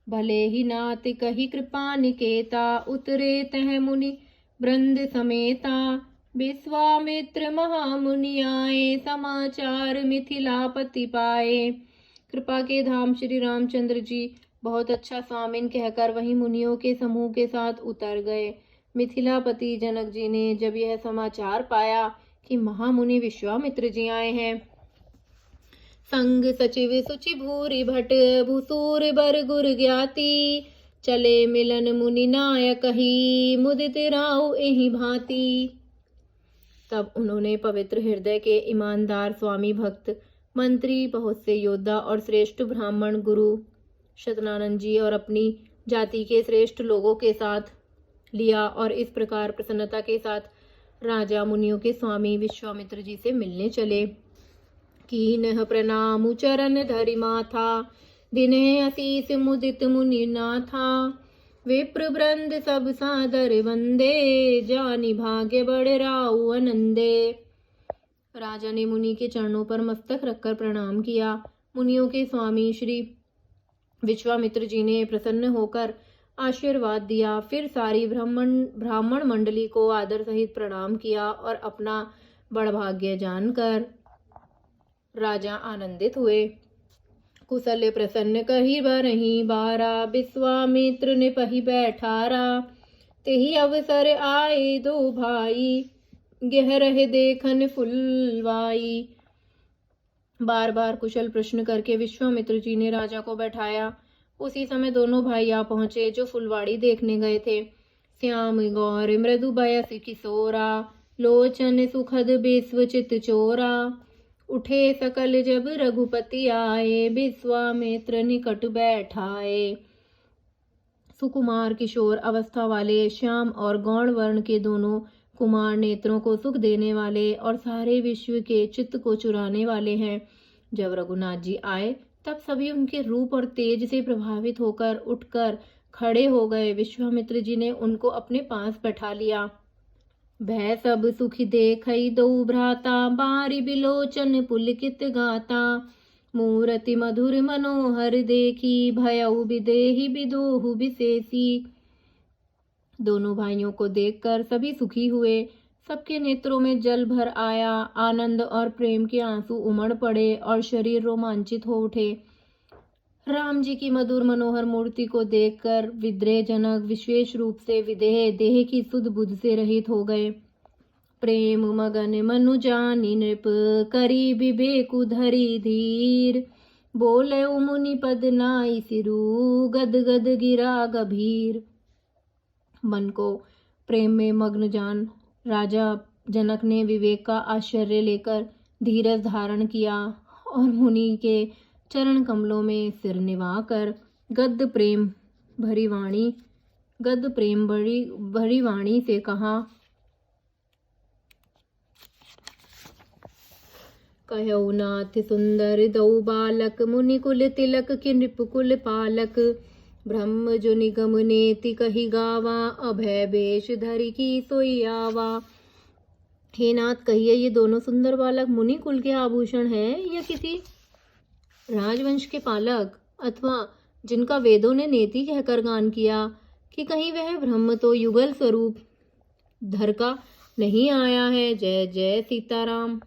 भले ही नाथ कही कृपा निकेता, उतरे तह मुनि वृंद समेता। विश्वामित्र महामुनि आए, समाचार मिथिलापति पाए। कृपा के धाम श्री रामचंद्र जी बहुत अच्छा स्वामिन कहकर वहीं मुनियों के समूह के साथ उतर गए। मिथिलापति जनक जी ने जब यह समाचार पाया कि महामुनि विश्वामित्र जी आए हैं, संग सचिव सुचि भूरि भट, भूसूर बर गुर ज्ञाति। चले मिलन मुनि नायक ही, मुदित राउ एहि भांति। तब उन्होंने पवित्र हृदय के ईमानदार स्वामी भक्त, मंत्री, बहुत से योद्धा और श्रेष्ठ ब्राह्मण गुरु शतनानंद जी और अपनी जाति के श्रेष्ठ लोगों के साथ लिया और इस प्रकार प्रसन्नता के साथ राजा मुनियों के स्वामी विश्वामित्र जी से मिलने चले। कीनह प्रणाम चरण धरि माथा, दिने असीस मुदित मुनि नाथा। विप्र वृंद सब सादर वंदे, जानि भाग्य बड़ राउ आनंदे। राजा ने मुनि के चरणों पर मस्तक रखकर प्रणाम किया। मुनियों के स्वामी श्री विश्वामित्र जी ने प्रसन्न होकर आशीर्वाद दिया। फिर सारी ब्राह्मण मंडली को आदर सहित प्रणाम किया और अपना बड़भाग्य जानकर राजा आनंदित हुए। कुशल प्रसन्न कही बरही बारा, विश्वामित्र ने पही बैठारा। तेहि अवसर आए दो भाई, गहरह देखन फुलवाई। बार बार कुशल प्रश्न करके विश्वामित्र जी ने राजा को बैठाया। उसी समय दोनों भाई आ पहुंचे जो फुलवाड़ी देखने गए थे। श्याम गौर मृदु बयस किशोरा, लोचन सुखद बेस्व चित चोरा। उठे सकल जब रघुपति आए, विश्वामित्र निकट बैठाए। सुकुमार किशोर अवस्था वाले श्याम और गौण वर्ण के दोनों कुमार नेत्रों को सुख देने वाले और सारे विश्व के चित्त को चुराने वाले हैं। जब रघुनाथ जी आए तब सभी उनके रूप और तेज से प्रभावित होकर उठकर खड़े हो गए। विश्वामित्र जी ने उनको अपने पास बैठा लिया। भय सब सुखी देखई दो भ्राता, बारी बिलोचन पुलकित गाता। मूरति मधुर मनोहर देखी, भयउ विदेहि विदोहु विशेषी। दोनों भाइयों को देखकर सभी सुखी हुए। सबके नेत्रों में जल भर आया। आनंद और प्रेम के आंसू उमड़ पड़े और शरीर रोमांचित हो उठे। राम जी की मधुर मनोहर मूर्ति को देखकर विद्रेह जनक विशेष रूप से विदेह देह की सुध बुध से रहित हो गए। प्रेम मगन मनु जानि नृप, करी विवेकु धरि धीर। बोले मुनि पद नाई सिरु, गद गद गिरा गभीर। मन को प्रेम में मग्न जान राजा जनक ने विवेक का आश्चर्य लेकर धीरज धारण किया और मुनि के चरण कमलों में सिर निवाकर गद्य प्रेम भरी वाणी से कहा, कहौ नाथ सुंदर दौ बालक, मुनि कुल तिलक कि नृपकुल पालक। ब्रह्म जो निगम नेति कही गावा, अभय बेश धरि की सोई आवा। हे नाथ, कहिए ये दोनों सुंदर बालक मुनि कुल के आभूषण हैं या किसी राजवंश के पालक, अथवा जिनका वेदों ने नेति कहकर गान किया, कि कहीं वह ब्रह्म तो युगल स्वरूप धर का नहीं आया है। जय जय सीताराम।